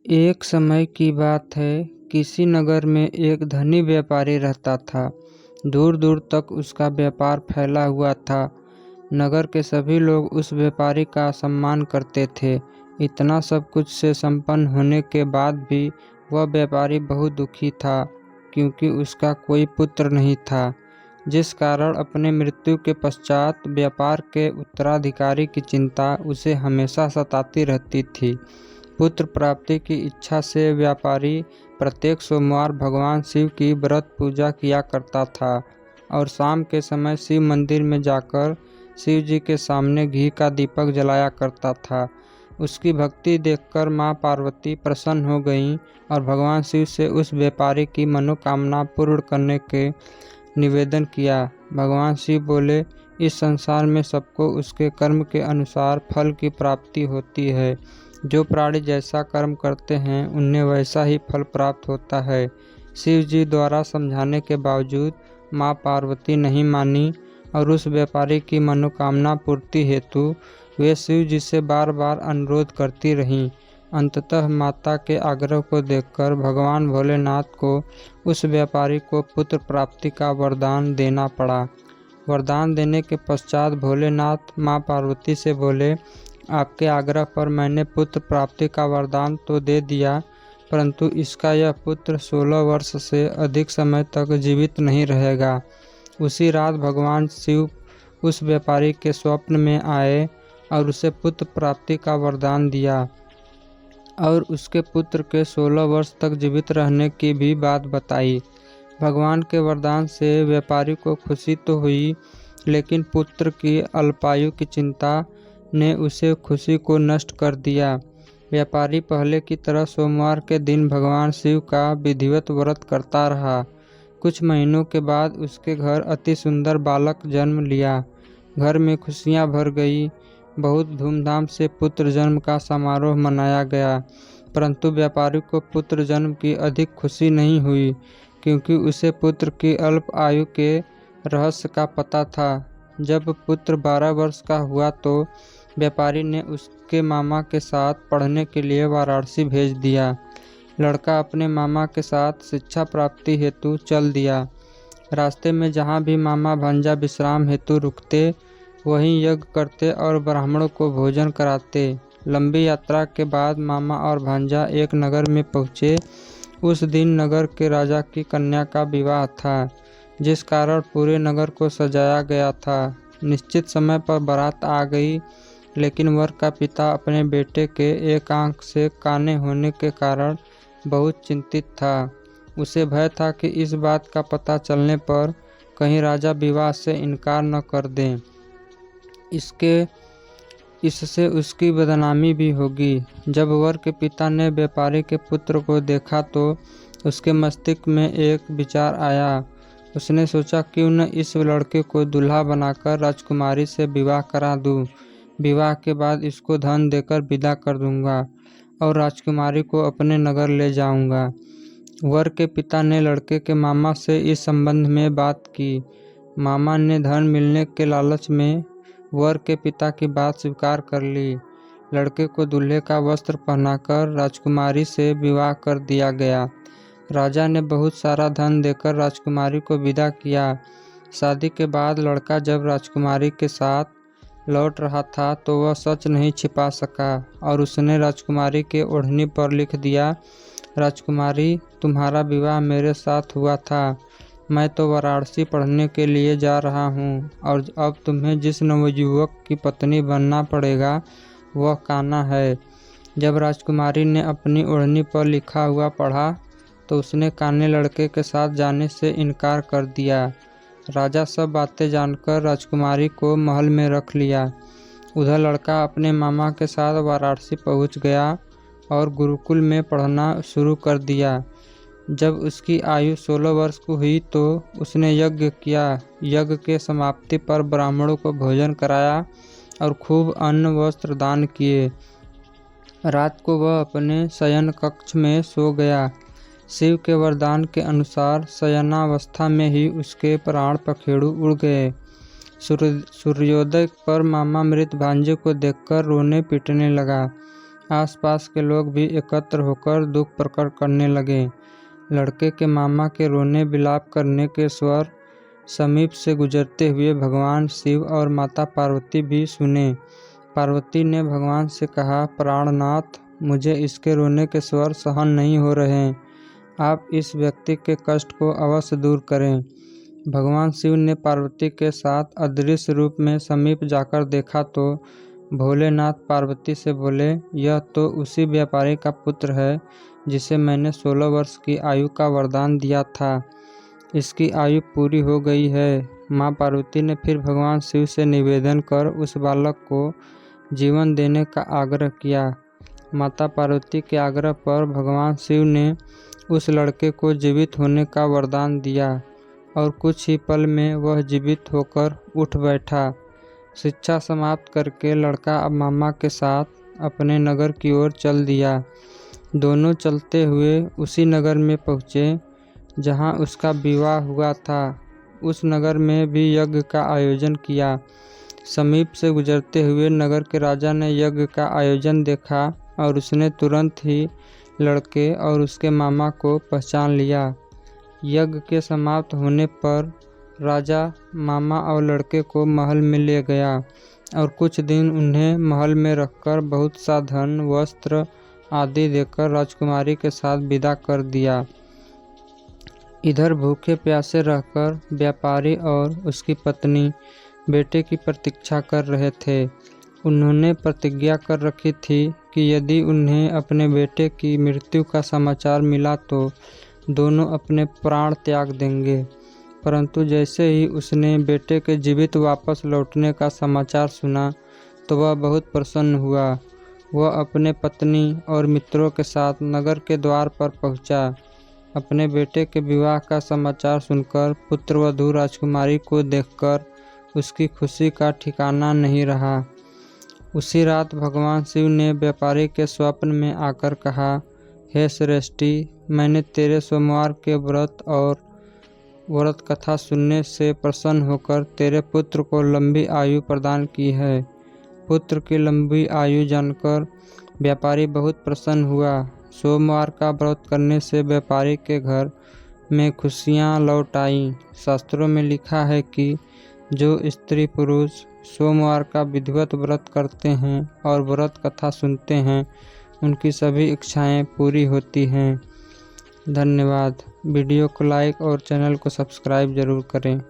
एक समय की बात है। किसी नगर में एक धनी व्यापारी रहता था। दूर दूर तक उसका व्यापार फैला हुआ था। नगर के सभी लोग उस व्यापारी का सम्मान करते थे। इतना सब कुछ से संपन्न होने के बाद भी वह व्यापारी बहुत दुखी था, क्योंकि उसका कोई पुत्र नहीं था, जिस कारण अपने मृत्यु के पश्चात व्यापार के उत्तराधिकारी की चिंता उसे हमेशा सताती रहती थी। पुत्र प्राप्ति की इच्छा से व्यापारी प्रत्येक सोमवार भगवान शिव की व्रत पूजा किया करता था और शाम के समय शिव मंदिर में जाकर शिव जी के सामने घी का दीपक जलाया करता था। उसकी भक्ति देखकर माँ पार्वती प्रसन्न हो गईं और भगवान शिव से उस व्यापारी की मनोकामना पूर्ण करने के निवेदन किया। भगवान शिव बोले, इस संसार में सबको उसके कर्म के अनुसार फल की प्राप्ति होती है। जो प्राणी जैसा कर्म करते हैं उन्हें वैसा ही फल प्राप्त होता है। शिव जी द्वारा समझाने के बावजूद माँ पार्वती नहीं मानी और उस व्यापारी की मनोकामना पूर्ति हेतु वे शिव जी से बार बार अनुरोध करती रहीं। अंततः माता के आग्रह को देखकर भगवान भोलेनाथ को उस व्यापारी को पुत्र प्राप्ति का वरदान देना पड़ा। वरदान देने के पश्चात भोलेनाथ माँ पार्वती से बोले, आपके आग्रह पर मैंने पुत्र प्राप्ति का वरदान तो दे दिया, परंतु इसका यह पुत्र 16 वर्ष से अधिक समय तक जीवित नहीं रहेगा। उसी रात भगवान शिव उस व्यापारी के स्वप्न में आए और उसे पुत्र प्राप्ति का वरदान दिया और उसके पुत्र के 16 वर्ष तक जीवित रहने की भी बात बताई। भगवान के वरदान से व्यापारी को खुशी तो हुई, लेकिन पुत्र की अल्पायु की चिंता ने उसे खुशी को नष्ट कर दिया। व्यापारी पहले की तरह सोमवार के दिन भगवान शिव का विधिवत व्रत करता रहा। कुछ महीनों के बाद उसके घर अति सुंदर बालक जन्म लिया। घर में खुशियां भर गई। बहुत धूमधाम से पुत्र जन्म का समारोह मनाया गया, परंतु व्यापारी को पुत्र जन्म की अधिक खुशी नहीं हुई, क्योंकि उसे पुत्र की अल्प आयु के रहस्य का पता था। जब पुत्र 12 वर्ष का हुआ तो व्यापारी ने उसके मामा के साथ पढ़ने के लिए वाराणसी भेज दिया। लड़का अपने मामा के साथ शिक्षा प्राप्ति हेतु चल दिया। रास्ते में जहाँ भी मामा भांजा विश्राम हेतु रुकते, वहीं यज्ञ करते और ब्राह्मणों को भोजन कराते। लंबी यात्रा के बाद मामा और भांजा एक नगर में पहुँचे। उस दिन नगर के राजा की कन्या का विवाह था, जिस कारण पूरे नगर को सजाया गया था। निश्चित समय पर बारात आ गई, लेकिन वर का पिता अपने बेटे के एक आंख से काने होने के कारण बहुत चिंतित था। उसे भय था कि इस बात का पता चलने पर कहीं राजा विवाह से इनकार न कर दें। इससे उसकी बदनामी भी होगी। जब वर के पिता ने व्यापारी के पुत्र को देखा तो उसके मस्तिष्क में एक विचार आया। उसने सोचा, क्यों न इस लड़के को दूल्हा बनाकर राजकुमारी से विवाह करा दूं। विवाह के बाद इसको धन देकर विदा कर दूंगा और राजकुमारी को अपने नगर ले जाऊंगा। वर के पिता ने लड़के के मामा से इस संबंध में बात की। मामा ने धन मिलने के लालच में वर के पिता की बात स्वीकार कर ली। लड़के को दूल्हे का वस्त्र पहनाकर राजकुमारी से विवाह कर दिया गया। राजा ने बहुत सारा धन देकर राजकुमारी को विदा किया। शादी के बाद लड़का जब राजकुमारी के साथ लौट रहा था तो वह सच नहीं छिपा सका और उसने राजकुमारी के ओढ़नी पर लिख दिया, राजकुमारी, तुम्हारा विवाह मेरे साथ हुआ था। मैं तो वाराणसी पढ़ने के लिए जा रहा हूँ और अब तुम्हें जिस नवयुवक की पत्नी बनना पड़ेगा वह कान्हा है। जब राजकुमारी ने अपनी ओढ़नी पर लिखा हुआ पढ़ा तो उसने कान्हे लड़के के साथ जाने से इनकार कर दिया। राजा सब बातें जानकर राजकुमारी को महल में रख लिया। उधर लड़का अपने मामा के साथ वाराणसी पहुंच गया और गुरुकुल में पढ़ना शुरू कर दिया। जब उसकी आयु 16 वर्ष की हुई तो उसने यज्ञ किया। यज्ञ के समाप्ति पर ब्राह्मणों को भोजन कराया और खूब अन्न वस्त्र दान किए। रात को वह अपने शयन कक्ष में सो गया। शिव के वरदान के अनुसार शयनावस्था में ही उसके प्राण पखेरु उड़ गए। सूर्योदय पर मामा मृत भांजे को देखकर रोने पीटने लगा। आसपास के लोग भी एकत्र होकर दुख प्रकट करने लगे। लड़के के मामा के रोने बिलाप करने के स्वर समीप से गुजरते हुए भगवान शिव और माता पार्वती भी सुने। पार्वती ने भगवान से कहा, प्राणनाथ, मुझे इसके रोने के स्वर सहन नहीं हो रहे हैं। आप इस व्यक्ति के कष्ट को अवश्य दूर करें। भगवान शिव ने पार्वती के साथ अदृश्य रूप में समीप जाकर देखा तो भोलेनाथ पार्वती से बोले, यह तो उसी व्यापारी का पुत्र है जिसे मैंने 16 वर्ष की आयु का वरदान दिया था। इसकी आयु पूरी हो गई है। माँ पार्वती ने फिर भगवान शिव से निवेदन कर उस बालक को जीवन देने का आग्रह किया। माता पार्वती के आग्रह पर भगवान शिव ने उस लड़के को जीवित होने का वरदान दिया और कुछ ही पल में वह जीवित होकर उठ बैठा। शिक्षा समाप्त करके लड़का अब मामा के साथ अपने नगर की ओर चल दिया। दोनों चलते हुए उसी नगर में पहुँचे जहाँ उसका विवाह हुआ था। उस नगर में भी यज्ञ का आयोजन किया। समीप से गुजरते हुए नगर के राजा ने यज्ञ का आयोजन देखा और उसने तुरंत ही लड़के और उसके मामा को पहचान लिया। यज्ञ के समाप्त होने पर राजा मामा और लड़के को महल में ले गया और कुछ दिन उन्हें महल में रखकर बहुत सा धन, वस्त्र आदि देकर राजकुमारी के साथ विदा कर दिया। इधर भूखे प्यासे रहकर व्यापारी और उसकी पत्नी बेटे की प्रतीक्षा कर रहे थे। उन्होंने प्रतिज्ञा कर रखी थी कि यदि उन्हें अपने बेटे की मृत्यु का समाचार मिला तो दोनों अपने प्राण त्याग देंगे। परंतु जैसे ही उसने बेटे के जीवित वापस लौटने का समाचार सुना तो वह बहुत प्रसन्न हुआ। वह अपने पत्नी और मित्रों के साथ नगर के द्वार पर पहुंचा। अपने बेटे के विवाह का समाचार सुनकर पुत्रवधू राजकुमारी को देखकर उसकी खुशी का ठिकाना नहीं रहा। उसी रात भगवान शिव ने व्यापारी के स्वप्न में आकर कहा, हे श्रेष्ठी, मैंने तेरे सोमवार के व्रत और व्रत कथा सुनने से प्रसन्न होकर तेरे पुत्र को लंबी आयु प्रदान की है। पुत्र की लंबी आयु जानकर व्यापारी बहुत प्रसन्न हुआ। सोमवार का व्रत करने से व्यापारी के घर में खुशियाँ लौट आईं। शास्त्रों में लिखा है कि जो स्त्री पुरुष सोमवार का विधिवत व्रत करते हैं और व्रत कथा सुनते हैं उनकी सभी इच्छाएं पूरी होती हैं। धन्यवाद। वीडियो को लाइक और चैनल को सब्सक्राइब जरूर करें।